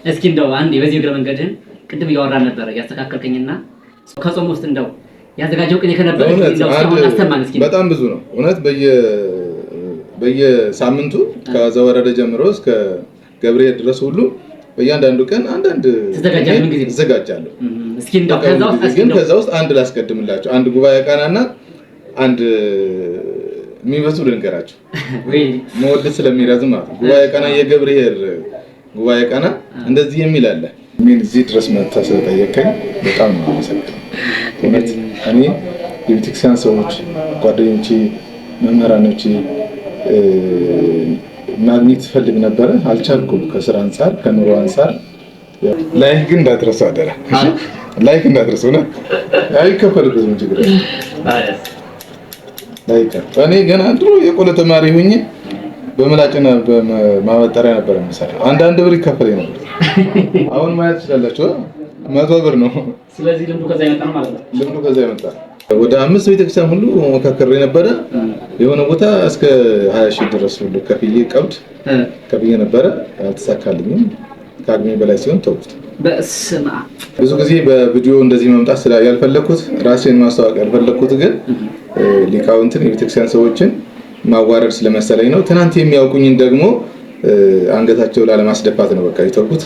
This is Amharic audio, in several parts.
እስኪ እንደው አንዴ በዚህ እግረ መንገድህን ቅድም እያወራን ነበር ያስተካከልከኝና ከጾም ውስጥ እንደው ያዘጋጀው ቅኔ ከነበረ እንደው አስተማን እስኪ። በጣም ብዙ ነው እውነት በየሳምንቱ ከዘወረደ ጀምሮ እስከ ገብርኤል ድረስ ሁሉ በእያንዳንዱ ቀን አንዳንድ ተዘጋጃለሁ። እስኪ እንደው ከዛ ውስጥ አንድ ላስቀድምላችሁ። አንድ ጉባኤ ቃናና አንድ የሚበዙ ልንገራችሁ መወደድ ስለሚረዝም ማለት ነው። ጉባኤ ቃና የገብርኤል ጉባኤ ቃና እንደዚህ የሚል አለ። ምን እዚህ ድረስ መጥተህ ስለጠየቀኝ በጣም ነው የማመሰግነው። እውነት እኔ የቤተክርስቲያን ሰዎች ጓደኞቼ፣ መምህራኖቼ ማግኘት ፈልግ ነበረ፣ አልቻልኩም ከስራ አንፃር ከኑሮ አንፃር። ላይክ ግን እንዳትረሱ አደራ። ላይክ እንዳትረሱ ነው። አይከፈልበትም ችግር ላይክ። እኔ ገና ድሮ የቆሎ ተማሪ ሆኜ በመላጭና በማመጣሪያ ነበር የምሰራው። አንዳንድ ብር ይከፈለኝ ነበር። አሁን ማየት ትችላላችሁ 100 ብር ነው። ስለዚህ ልምዱ ከዛ ይመጣ ማለት ነው። ልምዱ ከዛ ይመጣ። ወደ 5 ቤተክርስቲያን ሁሉ መካከሬ ነበረ። የሆነ ቦታ እስከ 20,000 ድረስ ሁሉ ከፍዬ ቀብድ ከፍዬ ነበረ። አልተሳካልኝም። ከአቅሜ በላይ ሲሆን ተውኩት። በስማ ብዙ ጊዜ በቪዲዮ እንደዚህ መምጣት ያልፈለኩት ራሴን ማስተዋወቅ ያልፈለኩት ግን ሊቃውንትን የቤተክርስቲያን ሰዎችን ማዋረድ ስለመሰለኝ ነው። ትናንት የሚያውቁኝን ደግሞ አንገታቸው ላለማስደፋት ነው በቃ የተውኩት።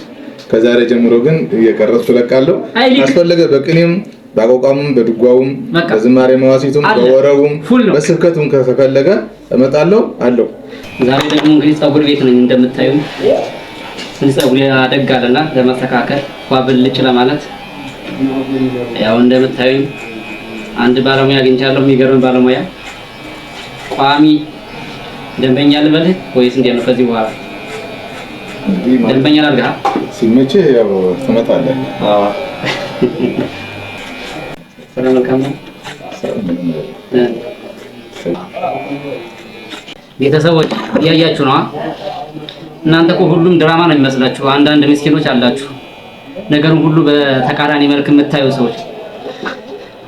ከዛሬ ጀምሮ ግን እየቀረጽኩ ለቃለሁ። አስፈለገ በቅኔም ባቆቃሙም በድጓውም በዝማሬ መዋሲቱም በወረቡም በስብከቱም ከተፈለገ እመጣለሁ አለው። ዛሬ ደግሞ እንግዲህ ፀጉር ቤት ነኝ እንደምታዩ። ፀጉር ያደጋልና ለማስተካከል ቋብልጭ ለማለት ያው እንደምታዩ አንድ ባለሙያ አግኝቻለሁ። የሚገርም ባለሙያ ቋሚ ደንበኛ ልበልህ ወይስ እንዴት ነው? ከዚህ በኋላ ደንበኛ ላድርግህ ሲመችህ ያው ትመጣለህ። አዎ ሰላም መልካም ነው። ቤተሰቦች እያያችሁ ነው። እናንተ እኮ ሁሉም ድራማ ነው የሚመስላችሁ። አንዳንድ ምስኪኖች አላችሁ ነገሩን ሁሉ በተቃራኒ መልክ የምታዩ ሰዎች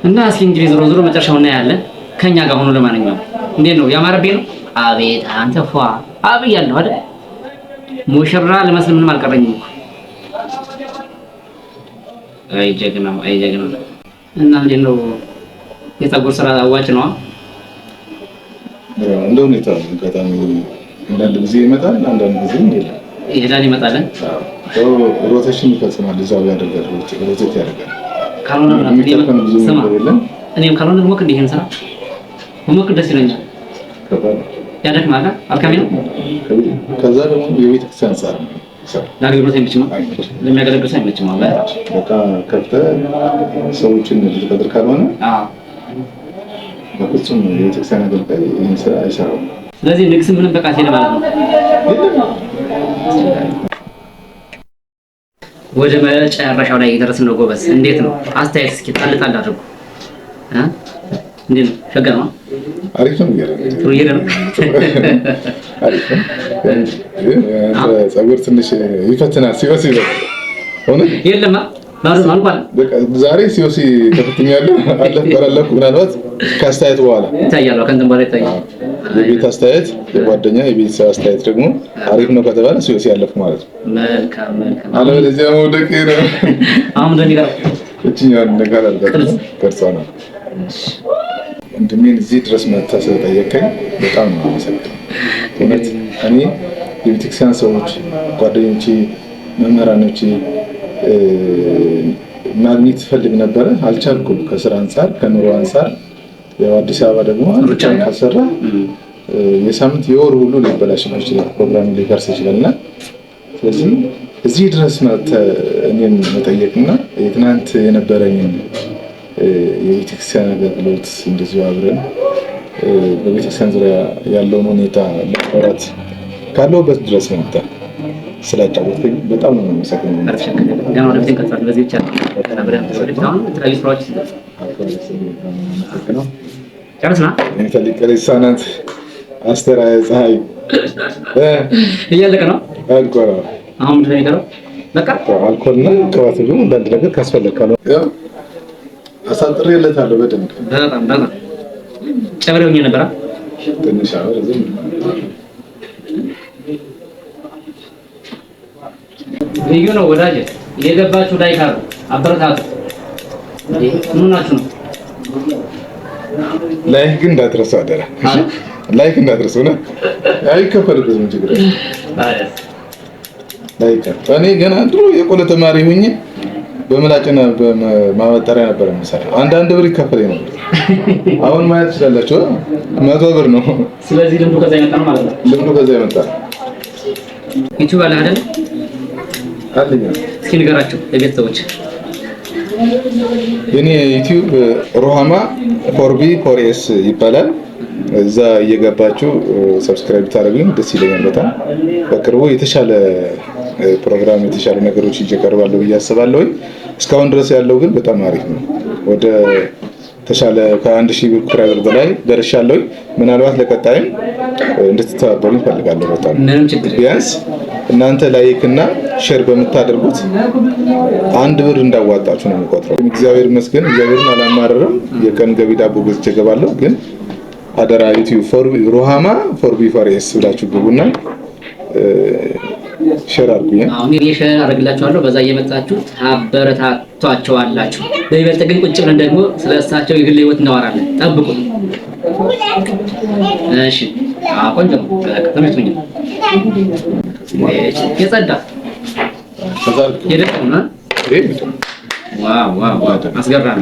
እና እስኪ እንግዲህ ዞሮ ዞሮ መጨረሻው እናያለን። ከኛ ጋር ሆኖ ለማንኛውም እንዴት ነው ያማረብኝ ነው? አቤት አንተ ፏ አብያለሁ አይደል? ሙሽራ ለመስል ምንም አልቀረኝም እኮ። አይ ጀግናው እና እንዴት ነው የፀጉር ስራ አዋጭ ነው? እንደው ነው አጋጣሚ አንዳንድ ጊዜ ይመጣል፣ አንዳንድ ጊዜ ይሄዳል ይመጣልን። ሮቴሽን ይፈጽማል። እዛው ያደርጋል፣ ሮቴት ያደርጋል። ካልሆነ እኔም ካልሆነ ደግሞ እንዲህን ስራ ሞክ ደስ ይለኛል። ያደክማል፣ አልካሚ ነው። ከዛ ደግሞ የቤተክርስቲያን ስራ ነው ለአገልግሎት አይመችም፣ ለሚያገለግል ሰው አይመችም። በቃ ከፍተህ ሰዎችን ልትቀጥር ካልሆነ በፍጹም የቤተክርስቲያን አገልጋይ ይህን ስራ አይሰራውም። ስለዚህ ንግስ ምንም በቃ ሄደ ማለት ነው። ወደ መጨረሻው ላይ እየደረስን ነው። ጎበዝ እንዴት ነው አስተያየት እስኪ ጣል አድርጉ። እንዴት ነው ሸጋ ነው? አሪፍ ነው። ፀጉር ትንሽ ይፈትናል። ሲወሲ ሆነ የለማ ባሩ ማልቋል። ዛሬ ሲወሲ ከፍተኛለሁ አለፈራለኩ ምናልባት ከአስተያየት በኋላ ይታያል። ከእንትን በኋላ ይታያል። የቤት አስተያየት፣ የጓደኛ የቤተሰብ አስተያየት ደግሞ አሪፍ ነው ከተባለ ሲወሲ ያለፉ ማለት ነው። መልካም አለበለዚያ መውደቅ ነው። አሁን እንደሚቀር እቺኛውን ነገር አልበቃም ቅርጿ ነው። እንደምን እዚህ ድረስ መጥተህ ስለጠየቀኝ በጣም ነው የማመሰግነው። እውነት እኔ የቤተክርስቲያን ሰዎች ጓደኞቼ፣ መምህራኖቼ ማግኘት ፈልግ ነበረ፣ አልቻልኩም ከስራ አንፃር ከኑሮ አንፃር። ያው አዲስ አበባ ደግሞ አንድ ካሰራ የሳምንት የወር ሁሉ ሊበላሽ ይችላል፣ ፕሮግራም ሊፈርስ ይችላልና ስለዚህ እዚህ ድረስ መጥተህ እኔን መጠየቅና የትናንት የነበረኝን የቤተክርስቲያን አገልግሎት እንደዚሁ አብረን በቤተክርስቲያን ዙሪያ ያለውን ሁኔታ ለማውራት ካለሁበት ድረስ መጣ ስላጫወተኝ በጣም ነው የምሰግነው። ገና ወደ ቤት እንቀጥላለን። በዚህ ብቻ አብረን ተሰልፈን የተለያዩ ስራዎች ነው ጨርስና እንተልቀ ለሳናት አስተራየ ፀሐይ እያለቀ ነው። አልኮራ አሁን ምንድን ነው የሚቀረው? በቃ አልኮልና ቅባት ሁሉ አንዳንድ ነገር ካስፈለግካለሁ ያው አሳጥሬለታለሁ በደንብ በጣም ጨብሬውኝ ነበር። ትንሽ አወር ዝም ልዩ ነው ወዳጅ። እየገባችሁ ላይክ አድርጉ፣ አበረታቱ። ምን ናችሁ ነው? ላይክ ግን እንዳትረሱ አደራ። እሺ ላይክ እንዳትረሱ ነው። አይከፈልበትም ችግር ላይክ። እኔ ገና ድሮ የቆሎ ተማሪ ሆኜ በምላጭና በማበጠሪያ ነበር የምሰራው። አንዳንድ ብር ይከፈለኝ ነበር። አሁን ማየት ትችላላችሁ 100 ብር ነው። ስለዚህ ልምዱ ከዛ ይመጣል ማለት ነው። ልምዱ ከዛ ይመጣል። ዩቲዩብ አለ አይደል? አለኝ። እስኪ ንገራቸው ለቤተሰቦች። የኔ ዩቲዩብ ሩሃማ ፎርቢ ፎርኤስ ይባላል። እዛ እየገባችሁ ሰብስክራይብ ታደርጉኝ ደስ ይለኛል በጣም። በቅርቡ የተሻለ ፕሮግራም የተሻለ ነገሮች ይቀርባሉ ብዬ አስባለሁ። እስካሁን ድረስ ያለው ግን በጣም አሪፍ ነው። ወደ ተሻለ ከ1000 ሰብስክራይበር በላይ ደርሻለሁ። ምናልባት ለቀጣይም እንድትተባበሩ እፈልጋለሁ። በጣም ምንም ችግር ቢያንስ እናንተ ላይክ እና ሼር በምታደርጉት 1 ብር እንዳዋጣችሁ ነው የምቆጥረው። እግዚአብሔር ይመስገን፣ እግዚአብሔርን አላማረረም። የቀን ገቢ ዳቦ ገዝቼ እገባለሁ። ግን አደራ ዩቲዩብ ሩሃማ ፎርቢ ፎርኤስ ብላችሁ ግቡና ሼር አድርጉኝ። አሁን እኔ ሼር አደርግላችኋለሁ። በዛ እየመጣችሁ ታበረታቷቸዋላችሁ። በይበልጥ ግን ቁጭ ብለን ደግሞ ስለእሳቸው የግል ህይወት እናወራለን። ጠብቁ። እሺ ቆንጆ ነው። ተመችቶኝ ነው። የጸዳ የደቀም ነው። ዋው ዋው ዋው አስገራሚ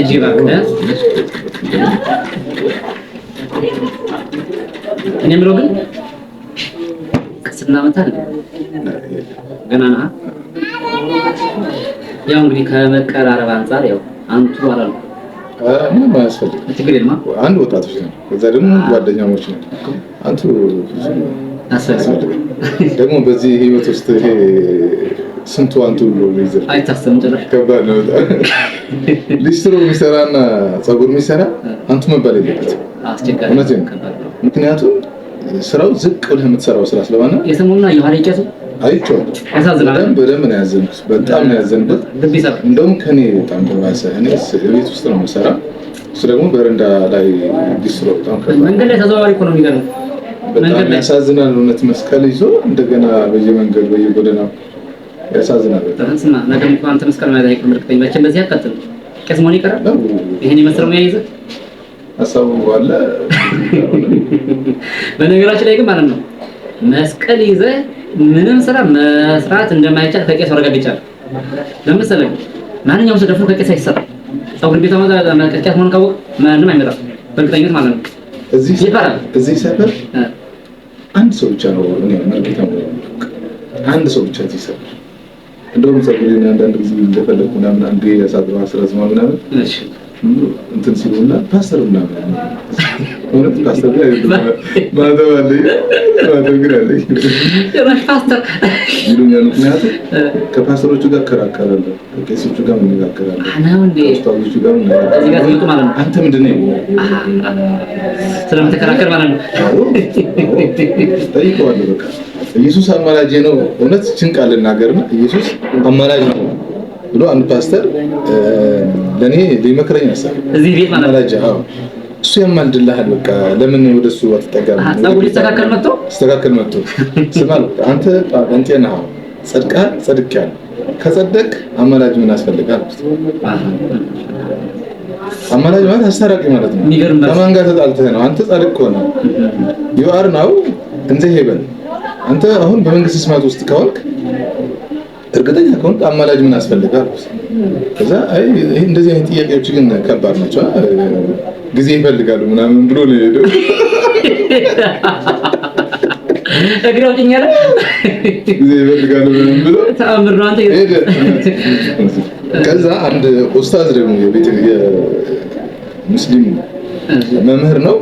እጅ ባክ። እኔ የምለው ግን ስናመጣል ገና ነው። ያው እንግዲህ ከመቀራረብ አንፃር ያው አንቱ አላሉ ምንም አያስፈልግም። ችግር የለም። አንድ ወጣቶች ነው፣ ከዛ ደግሞ ጓደኛሞች ነው። አንቱ አያስፈልግም። ደግሞ በዚህ ህይወት ውስጥ ይሄ ስንቱ አንቱ ብሎ ይዘር አይታሰብም። ጭራሽ ከባድ ነው። ሊስትሮ የሚሰራና ፀጉር የሚሰራ አንቱ መባል የለበትም። አስቸጋሪ ነው። ምክንያቱም ስራው ዝቅ ብለህ የምትሰራው ስራ ስለሆነ የሰሙና የሐሪቀቱ አይቼዋለሁ። ያሳዝናል። በደንብ ነው ያዘንኩት። በጣም ነው ያዘንኩት። እንደውም ከኔ በጣም ተባሰ። እኔ ቤት ውስጥ ነው የምሰራው፣ እሱ ደግሞ በረንዳ ላይ ዲስትሮ በጣም መንገድ ላይ ተዘዋዋሪ እኮ ነው የሚገርመው። በጣም ያሳዝናል። እውነት መስቀል ይዞ እንደገና በየመንገዱ በየጎዳናው ያሳዝናል። ተንስማ ነገም እንኳን አንተ መስቀል ማለት አይቀርም። እርግጠኛ መቼም በዚህ አትቀጥል። ቀስ መሆን ይቀራል። ይሄን የመስረው ነው ያይዘ አሳቡ አለ። በነገራችን ላይ ግን ማለት ነው መስቀል ይዘህ ምንም ስራ መስራት እንደማይቻል ከቄስ አረጋግጫለሁ። ለምሳሌ ማንኛውም ሰው ደፍሮ ከቄስ አይሰራ። ፀጉር ቤት አመጣ ከቄስ መሆን ካወቅ ማንም አይመጣም በእርግጠኝነት ማለት ነው። እዚህ ሰፈር አንድ ሰው ብቻ ነው እኔ መልክታም አንድ ሰው ብቻ እዚህ ሰፈር እንደውም ፀጉሬን አንዳንድ ጊዜ እንደፈለኩ ምናምን አንዴ ያሳድረው አስረዝማ ምናምን እሺ እንትን ሲሉና ፓስተር ምናምን ወንድ ፓስተር ማዘባለኝ ፓስተር ይሉኛል። ምክንያቱም ከፓስተሮቹ ጋር እከራከራለሁ፣ ከቄሶቹ ጋር እንነጋገራለሁ፣ ከፓስተሮቹ ጋር እንነጋገራለሁ። አንተ ምንድን ነው ስለምትከራከር ማለት ነው? ጠይቀዋለሁ። በቃ ኢየሱስ አማላጅ ነው። እውነት ጭንቃል ልናገርና ኢየሱስ አማላጅ ነው ብሎ አንድ ፓስተር ለኔ ሊመክረኝ አሰብ እዚህ ቤት ማለት ነው። እሱ ያማልድልሃል። በቃ ለምን ወደሱ አትጠጋም? ሀሳቡ ሊስተካከል መጥቶ ስማል አንተ እንጤና ጸድቃል ጸድቃል ከጸደቅ አማላጅ ምን ያስፈልጋል? አማላጅ ማለት አስታራቂ ማለት ነው። ከማን ጋር ተጣልተህ ነው? አንተ ጻድቅ ከሆነ you are now in the heaven። አንተ አሁን በመንግስት ስማት ውስጥ ከሆንክ እርግጠኛ ከሆንክ አማላጅ ምን ያስፈልጋል? ከዛ አይ እንደዚህ አይነት ጥያቄዎች ግን ከባድ ናቸው፣ ጊዜ ይፈልጋሉ ምናምን ብሎ ነው የሄደው። እግራው ጭኛለ ጊዜ ይፈልጋሉ ምናምን ብሎ ተአምር ነው አንተ ሄደ። ከዛ አንድ ኡስታዝ ደግሞ የቤት የሙስሊም መምህር ነው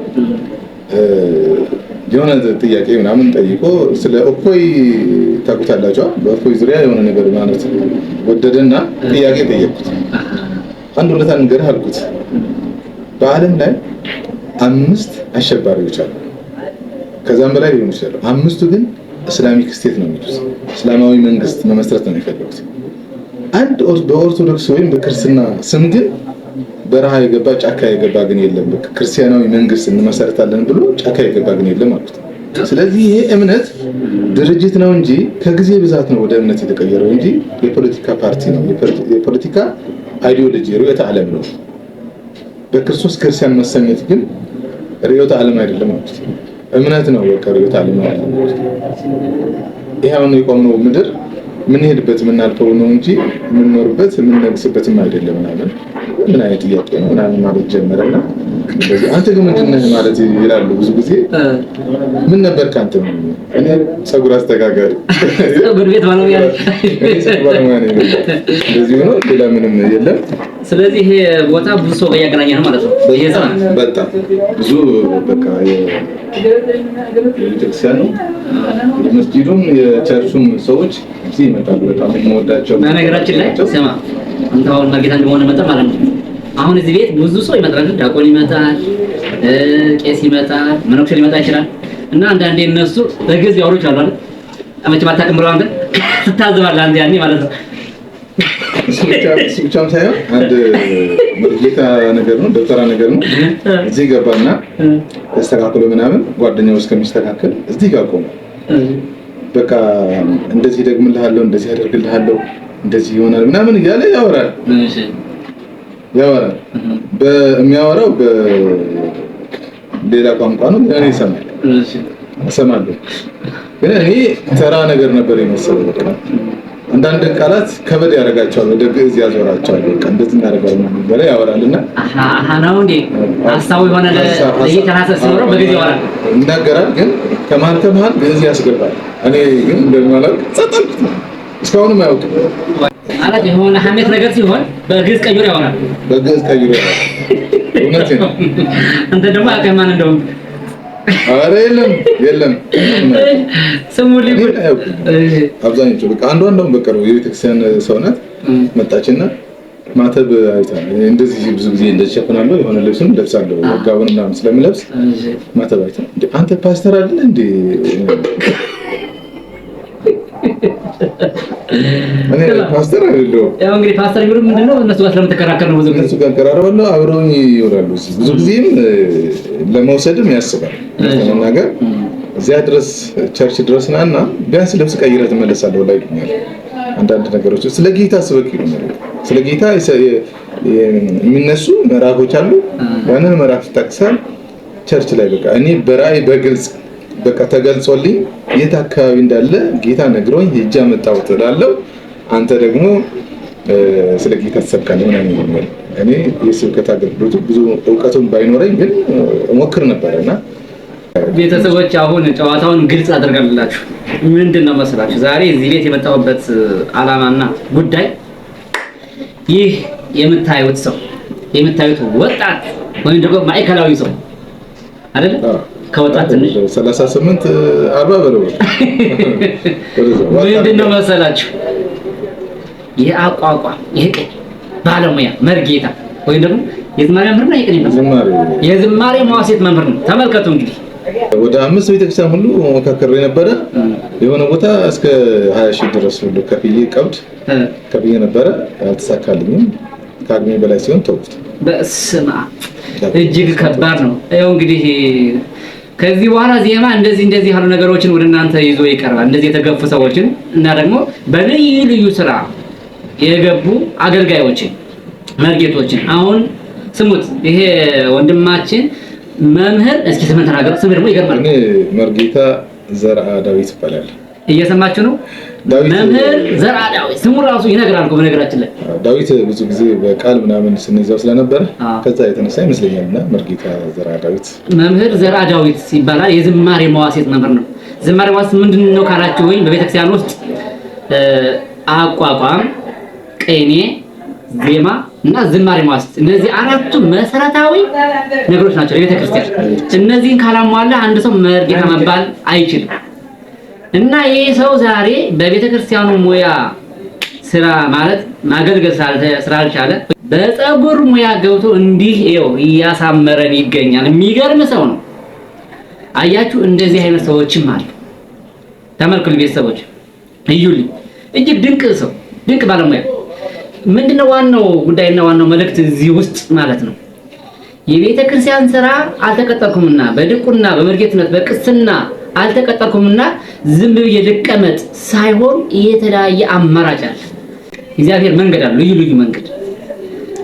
የሆነ ጥያቄ ምናምን ጠይቆ ስለ እፎይ ታውቁታላችሁ። በእፎይ ዙሪያ የሆነ ነገር ማለት ወደደና ጥያቄ ጠየቁት። አንድ ሁለት ነገር አልኩት። በዓለም ላይ 5 አሸባሪዎች አሉ፣ ከዛም በላይ ሊሆኑ ይችላሉ። 5ቱ ግን እስላሚክ ስቴት ነው የሚሉት፣ እስላማዊ መንግስት መመስረት ነው የሚፈልጉት። አንድ በኦርቶዶክስ ወይም በክርስትና ስም ግን በረሃ የገባ ጫካ የገባ ግን የለም። ክርስቲያናዊ መንግስት እንመሰርታለን ብሎ ጫካ የገባ ግን የለም ማለት ነው። ስለዚህ ይሄ እምነት ድርጅት ነው እንጂ ከጊዜ ብዛት ነው ወደ እምነት የተቀየረው እንጂ የፖለቲካ ፓርቲ ነው። የፖለቲካ አይዲዮሎጂ ርዕዮተ ዓለም ነው። በክርስቶስ ክርስቲያን መሰኘት ግን ርዕዮተ ዓለም አይደለም ማለት ነው። እምነት ነው። በቃ ርዕዮተ ዓለም አይደለም ማለት ነው። ይሄውን የቆምነው ምድር ምን ሄድበት የምናልፈው ነው እንጂ የምንኖርበት የምንነግስበትም አይደለም ማለት ምን አይነት ጥያቄ ነው ምናምን ማለት ጀመረና ስለዚህ አንተ ግን ምንድን ነህ ማለት ይላሉ ብዙ ጊዜ ምን ነበር ካንተ እኔ ጸጉር አስተካካሪ ጸጉር ቤት ባለሙያ ስለዚህ ነው ሌላ ምንም የለም። ስለዚህ ይሄ ቦታ ብዙ ሰው ያገናኘ ነው ማለት ነው። በጣም ብዙ በቃ የቤተክርስቲያኑ የመስጂዱም የቸርቹም ሰዎች እዚህ ይመጣሉ። በጣም የምወዳቸው በነገራችን ላይ ስማ አንተ አሁን መርጌታ እንደሆነ መጣ ማለት ነው። አሁን እዚህ ቤት ብዙ ሰው ይመጣል። ዲያቆን ይመጣል፣ ቄስ ይመጣል፣ መነኩሴ ሊመጣ ይችላል። እና አንዳንዴ እነሱ በግዝ ያወሩ ይችላሉ አይደል? አመች ማታቀም ብለው አንተ ትታዘባለህ አንተ ያኔ ማለት ነው። ብቻም ሳይሆን አንድ መርጌታ ነገር ነው ደብተራ ነገር ነው። እዚህ ገባና ተስተካክሎ ምናምን ጓደኛው እስከሚስተካከል እዚህ ጋር ቆመ። በቃ እንደዚህ ደግምልሃለሁ፣ እንደዚህ አደርግልሃለሁ፣ እንደዚህ ይሆናል ምናምን እያለ ያወራል። በሚያወራው በሌላ ቋንቋ ነው። እኔ እሰማለሁ ግን እኔ ተራ ነገር ነበር የመሰለው። በቃ አንዳንድ ቃላት ከበድ ያደርጋቸዋል፣ ወደ ግዕዝ ያዞራቸዋል። በቃ እንደዚህ እናደርጋለን በላይ ያወራልና ነው እንዴ ሐሳቡ የሆነ ለየተራሰ ሲኖረው በግዕዝ ያወራል ይናገራል። ግን ከመሀል ግዕዝ ያስገባል። እኔ ግን እንደማላውቅ ጸጥል እስካሁንም አያውቅም ማለት የሆነ ሐሜት ነገር ሲሆን በግዕዝ ቀይሮ ያወራል። እውነት ነው። አንተ ደግሞ አቀማን እንደውም ኧረ የለም ስሙ ሊጉድ አብዛኞቹ በቃ አንዷም በቃ ነው የቤተክርስቲያን ሰው ናት። መጣችና ማተብ አይታ እንደዚህ ብዙ ጊዜ እንደዚህ ሸፈናለሁ የሆነ ልብስም ለብሳለሁ ጋውን ምናምን ስለምለብስ ማተብ አይታ አንተ ፓስተር አይደል እንዴ? እኔ ፓስተር አይደለሁም። ያው እንግዲህ ፓስተር ይሉ ምንድነው እነሱ ጋር ስለምትከራከር ነው። ብዙ ጊዜ እነሱ ጋር ቀራረባለሁ አብረውኝ ይወራሉ። ብዙ ጊዜም ለመውሰድም ያስባል ነገር እዚያ ድረስ ቸርች ድረስ ናና ቢያንስ ልብስ ቀይረህ ትመለሳለህ ላይ ይሉኛል። አንዳንድ ነገሮች ስለ ጌታ ስበክ ይሉኛል። ስለ ጌታ የሚነሱ ምዕራፎች አሉ። ያንን ምዕራፍ ጠቅሰን ቸርች ላይ በቃ እኔ በራእይ በግልጽ በቃ ተገልጾልኝ የት አካባቢ እንዳለ ጌታ ነግሮኝ ሄጄ አመጣሁት እላለሁ። አንተ ደግሞ ስለ ጌታ ተሰብካለህ ምናምን ይሉኛል። እኔ የስብከት አገልግሎቱ ብዙ እውቀቱን ባይኖረኝ ግን እሞክር ነበርና ቤተሰቦች አሁን ጨዋታውን ግልጽ አደርጋላችሁ። ምንድነው መሰላችሁ ዛሬ እዚህ ቤት የመጣሁበት ዓላማና ጉዳይ ይህ የምታዩት ወጣት ወይም ደግሞ ማዕከላዊ ሰው አይደል? ከወጣት ትንሽ 38 40 በለው ምንድነው መሰላችሁ የአቋቋም የቅኔ ባለሙያ መርጌታ ወይም ደግሞ የዝማሬ መምህር ነው። የዝማሬ መዋሥዕት መምህር ነው። ተመልከቱ እንግዲህ ወደ 5 ቤተክርስቲያን ሁሉ መካከር የነበረ የሆነ ቦታ እስከ 20 ሺህ ድረስ ሁሉ ከፍዬ ነበረ። አልተሳካልኝም። ከአቅሜ በላይ ሲሆን ተውኩት። በስመ አብ እጅግ ከባድ ነው። ይኸው እንግዲህ ከዚህ በኋላ ዜማ እንደዚህ ያሉ ነገሮችን ወደ እናንተ ይዞ ይቀርባል። እንደዚህ የተገፉ ሰዎችን እና ደግሞ በልዩ ስራ የገቡ አገልጋዮችን መርጌቶችን አሁን ስሙት። ይሄ ወንድማችን መምህር እስኪ ስምን ተናገሩ። ስሙ ደግሞ ይገርማል። እኔ መርጌታ ዘርአ ዳዊት ይባላል። እየሰማችሁ ነው። መምህር ዘርአ ዳዊት ስሙ ራሱ ይነግራል እኮ በነገራችን ላይ ዳዊት ብዙ ጊዜ በቃል ምናምን ስንይዘው ስለነበረ ከዛ የተነሳ ይመስለኛልና መርጌታ ዘርአ ዳዊት መምህር ዘርአ ዳዊት ይባላል። የዝማሬ መዋሥዕት መምህር ነው። ዝማሬ መዋሥዕት ምንድነው ካላችሁ ወይ በቤተክርስቲያን ውስጥ አቋቋም፣ ቅኔ፣ ዜማ እና ዝማሬ መዋሥዕት እነዚህ አራቱ መሰረታዊ ነገሮች ናቸው ለቤተክርስቲያን። እነዚህን ካላሟላ አንድ ሰው መርጌታ መባል አይችልም። እና ይሄ ሰው ዛሬ በቤተክርስቲያኑ ሙያ ስራ ማለት ማገልገል ስላልቻለ በፀጉር ሙያ ገብቶ እንዲህ ይኸው እያሳመረን ይገኛል። የሚገርም ሰው ነው። አያችሁ፣ እንደዚህ አይነት ሰዎችም አሉ። ተመልከቱ ቤተሰቦች፣ እዩልኝ። እጅግ ድንቅ ሰው፣ ድንቅ ባለሙያ። ምንድነው ዋናው ጉዳይና ዋናው መልእክት እዚህ ውስጥ ማለት ነው? የቤተክርስቲያን ስራ አልተቀጠልኩምና በድቁና በመርጌትነት በቅስና አልተቀጠርኩምና ዝም ብዬ ልቀመጥ ሳይሆን የተለያየ አማራጭ አለ። እግዚአብሔር መንገድ አለ፣ ልዩ ልዩ መንገድ።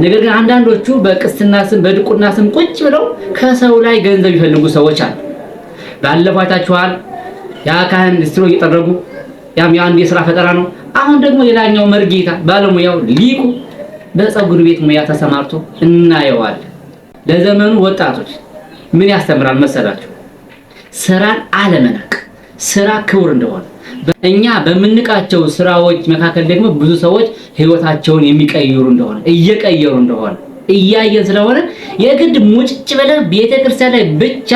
ነገር ግን አንዳንዶቹ በቅስና ስም በድቁና ስም ቁጭ ብለው ከሰው ላይ ገንዘብ ይፈልጉ ሰዎች አሉ። ባለፈው አይታችኋል። ያ ካህን ስትሮ እየጠረጉ ያም የአንድ የሥራ ፈጠራ ነው። አሁን ደግሞ ሌላኛው መርጌታ ባለሙያው ሊቁ በፀጉር ቤት ሙያ ተሰማርቶ እናየዋለን። ለዘመኑ ወጣቶች ምን ያስተምራል መሰላችሁ? ስራን አለመናቅ፣ ስራ ክቡር እንደሆነ። እኛ በምንቃቸው ስራዎች መካከል ደግሞ ብዙ ሰዎች ህይወታቸውን የሚቀይሩ እንደሆነ እየቀየሩ እንደሆነ እያየን ስለሆነ የግድ ሙጭጭ ብለን ቤተክርስቲያን ላይ ብቻ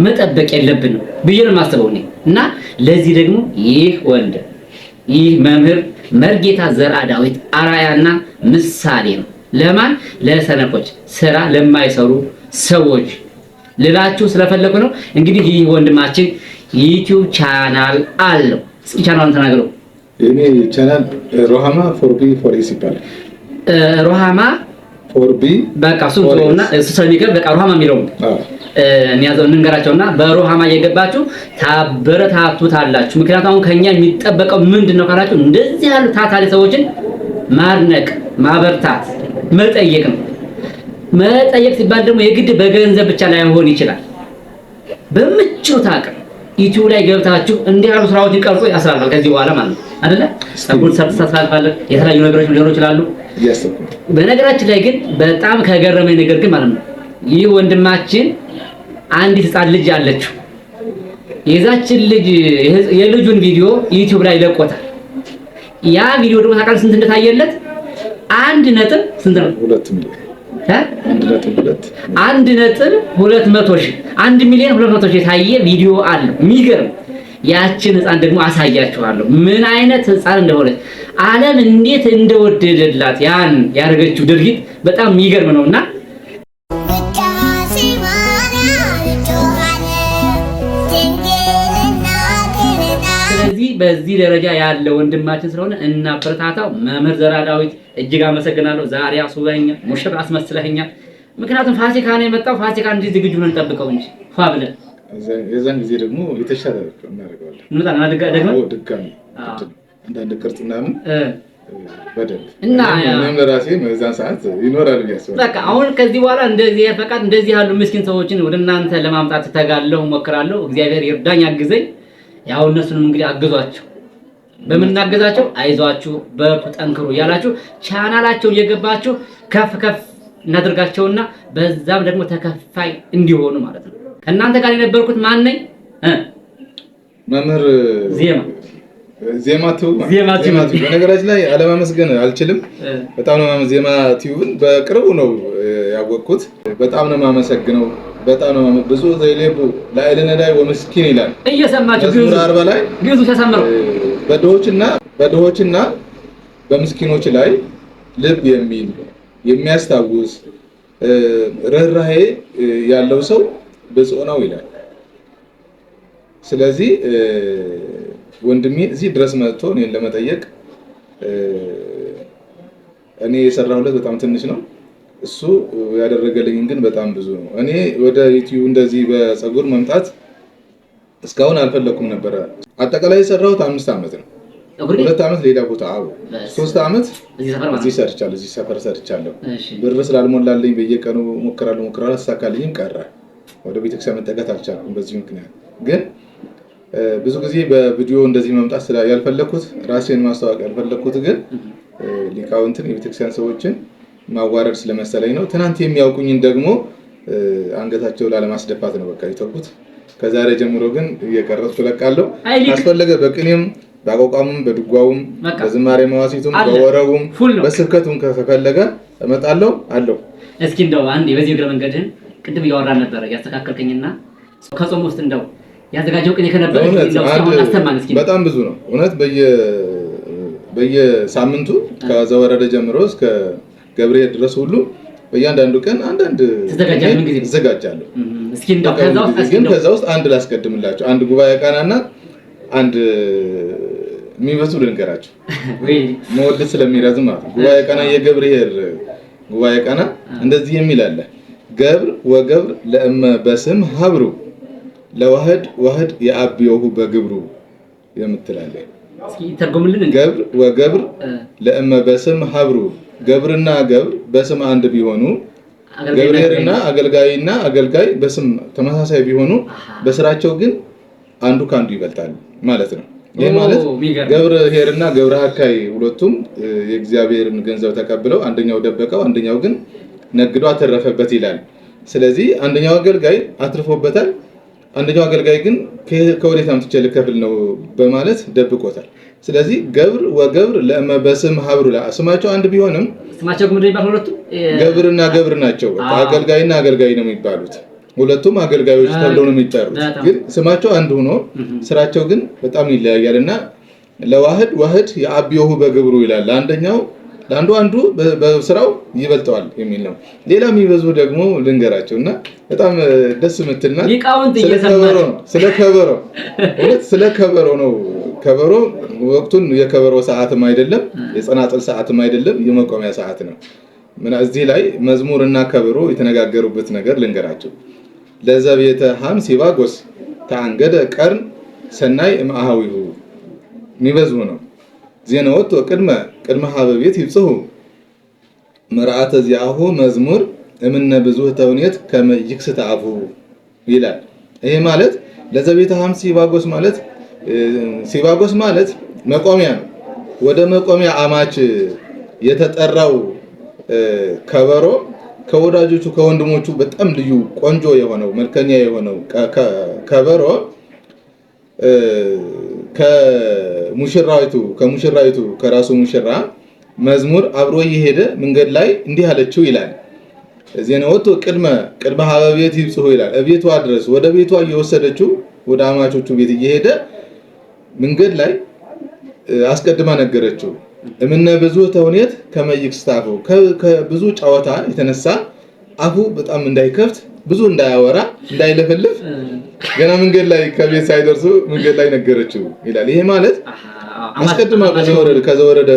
መጠበቅ የለብንም ብዬ ነው የማስበው እኔ። እና ለዚህ ደግሞ ይህ ወንድም ይህ መምህር መርጌታ ዘርአ ዳዊት አራያና ምሳሌ ነው። ለማን? ለሰነፎች፣ ስራ ለማይሰሩ ሰዎች ልላችሁ ስለፈለኩ ነው። እንግዲህ ይህ ወንድማችን ዩቲዩብ ቻናል አለው። እስኪ ቻናሉን ተናገሩ። እኔ ቻናል ሮሃማ ፎርቢ ፎሬስ ይባላል። ሮሃማ ፎርቢ በቃ ሱንቶና እሱ ስለሚገብ በቃ ሮሃማ የሚለው እንያዘው እንንገራቸውና በሮሃማ እየገባችሁ ታበረታቱታላችሁ። ምክንያቱም አሁን ከኛ የሚጠበቀው ምንድነው ካላችሁ እንደዚህ ያሉ ታታሪ ሰዎችን ማድነቅ፣ ማበርታት፣ መጠየቅ ነው። መጠየቅ ሲባል ደግሞ የግድ በገንዘብ ብቻ ላይሆን ይችላል። በምትችሉት አቅም ዩቲዩብ ላይ ገብታችሁ እንዲህ ያሉ ስራዎችን ቀርጾ ያስራል ከዚህ በኋላ ማለት ነው አይደለ? ሰፖርት ሰርተሳልፋለህ የተለያዩ ነገሮች ሊሆኑ ይችላሉ። በነገራችን ላይ ግን በጣም ከገረመኝ ነገር ግን ማለት ነው ይህ ወንድማችን አንዲት ህፃን ልጅ አለችው። የዛችን ልጅ የልጁን ቪዲዮ ዩቲዩብ ላይ ለቆታል። ያ ቪዲዮ ደግሞ ታውቃለህ ስንት እንደታየለት? 1 ነጥብ ስንት ነው? 2 ሚሊዮን 1 ሚሊዮን 200 ሺህ የታየ ቪዲዮ አለው። የሚገርም ያችን ህፃን ደግሞ አሳያችኋለሁ ምን አይነት ህፃን እንደሆነች ዓለም እንዴት እንደወደደላት ያን ያደረገችው ድርጊት በጣም የሚገርም ነውና ስለዚህ በዚህ ደረጃ ያለ ወንድማችን ስለሆነ እናበረታታው። መምህር ዘርአ ዳዊት እጅግ አመሰግናለሁ። ዛሬ አስውበኸኛል፣ ሙሽራ አስመስለኸኛል። ምክንያቱም ፋሲካ ነው የመጣው። ፋሲካ እንዲህ ዝግጁ ነን እንጠብቀው እንጂ ፏ ብለን የዛን ጊዜ ደግሞ የተሻለ እናደርገዋለን። እንውጣና ድጋሚ አንዳንድ ቅርጽ ምናምን በደንብ እና እኔም ለራሴ በዛን ሰዓት ይኖራል ያስባል። በቃ አሁን ከዚህ በኋላ እንደዚህ ፈቃድ እንደዚህ ያሉ ምስኪን ሰዎችን ወደ እናንተ ለማምጣት ተጋለሁ ሞክራለሁ። እግዚአብሔር ይርዳኝ ያግዘኝ። ያው እነሱንም እንግዲህ አግዟቸው። በመናገዛቸው አይዟችሁ በርቱ ጠንክሩ ያላችሁ ቻናላቸው እየገባችሁ ከፍ ከፍ እናድርጋቸውና በዛም ደግሞ ተከፋይ እንዲሆኑ ማለት ነው። ከእናንተ ጋር የነበርኩት ማን ነኝ? መምህር ዜማ ቲዩብ። በነገራችን ላይ አለማመስገን አልችልም። በጣም ነው ዜማ ቲዩብን በቅርቡ ነው ያወቅኩት። በጣም ነው የማመሰግነው። በጣም ነው ብዙ ዘይሌቡ ላይለነዳይ ወምስኪን ይላል። እየሰማችሁ ግዙ 40 ላይ ግዙ ተሰምሩ በድሆችና በምስኪኖች ላይ ልብ የሚል የሚያስታውስ ርህራሄ ያለው ሰው ብፁዕ ነው ይላል። ስለዚህ ወንድሜ እዚህ ድረስ መጥቶ እኔን ለመጠየቅ እኔ የሰራሁለት በጣም ትንሽ ነው። እሱ ያደረገልኝ ግን በጣም ብዙ ነው። እኔ ወደ ዩቲዩብ እንደዚህ በፀጉር መምጣት እስካሁን አልፈለኩም ነበር። አጠቃላይ የሰራሁት 5 ዓመት ነው። 2 ዓመት ሌላ ቦታ 3 ዓመት እዚህ ሰርቻለሁ። እዚህ ሰፈር ሰርቻለሁ። ብር ስላልሞላልኝ በየቀኑ ሞክራለሁ አሳካልኝም ቀረ። ወደ ቤተክርስቲያን መጠጋት አልቻልኩም። በዚህ ምክንያት ግን ብዙ ጊዜ በቪዲዮ እንደዚህ መምጣት ያልፈለኩት ራሴን ማስተዋወቅ ያልፈለኩት ግን ሊቃውንትን የቤተክርስቲያን ሰዎችን ማዋረድ ስለመሰለኝ ነው። ትናንት የሚያውቁኝን ደግሞ አንገታቸው ላለማስደፋት ነው በቃ የተውኩት። ከዛሬ ጀምሮ ግን እየቀረጽኩ ለቃለሁ። አስፈለገ በቅኔም በአቋቋሙም በድጓውም በዝማሬ መዋሲቱም በወረቡም በስብከቱም ከፈለገ እመጣለሁ አለው። እስኪ እንደው አንዴ በዚህ እግረ መንገድህን ቅድም እያወራን ነበር ያስተካከልከኝና ከጾም ውስጥ እንደው ያዘጋጀው ቅኔ ከነበረ እንደው አስተማን እስኪ። በጣም ብዙ ነው እውነት በየሳምንቱ ከዘወረደ ጀምሮ እስከ ገብርኤል ድረስ ሁሉ በእያንዳንዱ ቀን አንዳንድ ተዘጋጃለሁ። እስኪ እንደው ከዛ ውስጥ አንድ ላስቀድምላችሁ። አንድ ጉባኤ ቃናና አንድ የሚበዙ ልንገራችሁ መወደድ ስለሚረዝም ማለት ነው። ጉባኤ ቃና የገብርኤል ጉባኤ ቃና እንደዚህ የሚል አለ። ገብር ወገብር ለእመ በስም ሀብሩ ለዋህድ ዋህድ የአብዮሁ በግብሩ የምትላለ እስኪ ተርጉምልን። ገብር ወገብር ለእመ በስም ሀብሩ ገብርና ገብር በስም አንድ ቢሆኑ ገብርና አገልጋይና አገልጋይ በስም ተመሳሳይ ቢሆኑ በስራቸው ግን አንዱ ካንዱ ይበልጣል ማለት ነው። ይሄ ማለት ገብርሄርና ገብረአካይ ሁለቱም የእግዚአብሔርን ገንዘብ ተቀብለው አንደኛው ደበቀው አንደኛው ግን ነግዶ አተረፈበት ይላል። ስለዚህ አንደኛው አገልጋይ አትርፎበታል፣ አንደኛው አገልጋይ ግን ከወዴት አምጥቼ ልከፍል ነው በማለት ደብቆታል። ስለዚህ ገብር ወገብር ለእመ በስም ሀብሩ ስማቸው አንድ ቢሆንም ስማቸው ግን ይባል ሁለቱም ገብርና ገብር ናቸው። አገልጋይና አገልጋይ ነው የሚባሉት። ሁለቱም አገልጋዮች ተብለው ነው የሚጠሩት። ግን ስማቸው አንድ ሆኖ ስራቸው ግን በጣም ይለያያልና ለዋህድ ዋህድ የአብዮሁ በግብሩ ይላል። አንዱ በስራው ይበልጠዋል የሚል ነው። ሌላ የሚበዙ ደግሞ ልንገራቸውና በጣም ደስ የምትልና ስለከበሮ ነው። ከበሮ ወቅቱን የከበሮ ሰዓትም አይደለም፣ የጸናጽል ሰዓትም አይደለም፣ የመቆሚያ ሰዓት ነው። እዚህ ላይ መዝሙርና ከበሮ የተነጋገሩበት ነገር ልንገራቸው። ለዘቤተ ሐም ሲባጎስ ተአንገደ ቀርን ሰናይ እምአሃዊሁ የሚበዙ ነው። ዜናዎት ቅድመ ሀበቤት ይብጽሑ መርዓተ ዚአሁ መዝሙር እምነ ብዙ ተውኔት ከመ ይክስት አፉ ይላል። ይሄ ማለት ለዘቤተ ሐም ሲባጎስ ማለት መቆሚያ ነው። ወደ መቆሚያ አማች የተጠራው ከበሮ ከወዳጆቹ ከወንድሞቹ በጣም ልዩ ቆንጆ የሆነው መልከኛ የሆነው ከበሮ ከሙሽራይቱ ከራሱ ሙሽራ መዝሙር አብሮ እየሄደ መንገድ ላይ እንዲህ አለችው ይላል። ዜናዎት ቅድመ ሀበቤት ይብጽሑ ይላል። እቤቷ ድረስ ወደ ቤቷ እየወሰደችው ወደ አማቾቹ ቤት እየሄደ መንገድ ላይ አስቀድማ ነገረችው። እምነ ብዙ ተውኔት ከመ ይክስት አፉ ከብዙ ጨዋታ የተነሳ አፉ በጣም እንዳይከፍት ብዙ እንዳያወራ እንዳይለፈልፍ ገና መንገድ ላይ ከቤት ሳይደርሱ መንገድ ላይ ነገረችው ይላል። ይሄ ማለት አስቀድማ ከዘወረደ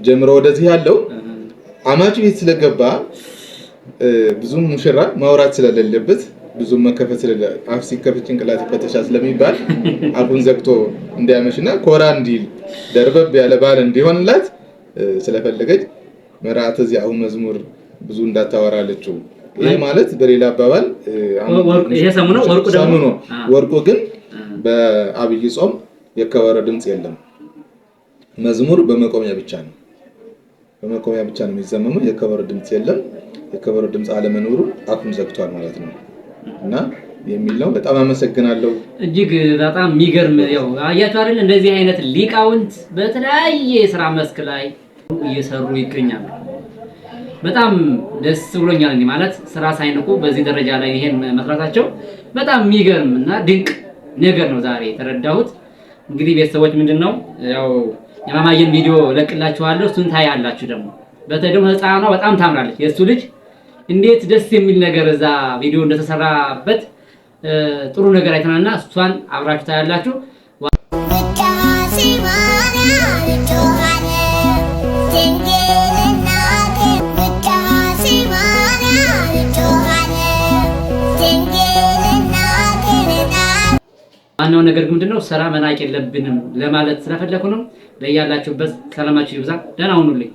ጀምሮ ወደዚህ ያለው አማቹ ቤት ስለገባ ብዙም ሙሽራ ማውራት ስለሌለበት ብዙም መከፈት አፍ ሲከፈት ጭንቅላት ይፈተሻል ስለሚባል አፉን ዘግቶ እንዲያመሽና ኮራ እንዲል ደርበብ ያለ ባል እንዲሆንላት ስለፈለገች መርዓተ ዚአሁ መዝሙር ብዙ እንዳታወራለችው። ይሄ ማለት በሌላ አባባል ይሄ ሰሙኑ ወርቁ ግን በአብይ ጾም የከበሮ ድምጽ የለም። መዝሙር በመቆሚያ ብቻ ነው የሚዘመመው። የከበሮ ድምጽ የለም። የከበሮ ድምጽ አለመኖሩ አፉን ዘግቷል ማለት ነው እና የሚል ነው። በጣም አመሰግናለሁ። እጅግ በጣም የሚገርም ያው አያችሁ አይደል? እንደዚህ አይነት ሊቃውንት በተለያየ ስራ መስክ ላይ እየሰሩ ይገኛሉ። በጣም ደስ ብሎኛል። እኔ ማለት ስራ ሳይንቁ በዚህ ደረጃ ላይ ይሄን መስራታቸው በጣም የሚገርምና ድንቅ ነገር ነው ዛሬ የተረዳሁት። እንግዲህ ቤተሰቦች ምንድነው ያው የማማየን ቪዲዮ ለቅላችኋለሁ፣ እሱን ታያላችሁ። ደግሞ በተለይ ደግሞ ህፃኗ በጣም ታምራለች። የሱ ልጅ እንዴት ደስ የሚል ነገር እዛ ቪዲዮ እንደተሰራበት ጥሩ ነገር አይተናልና እሷን አብራችሁ ታያላችሁ። ዋናው ነገር ምንድነው ስራ መናቅ የለብንም ለማለት ስለፈለኩ ነው። በያላችሁበት ሰላማችሁ ይብዛ። ደህና ሁኑልኝ።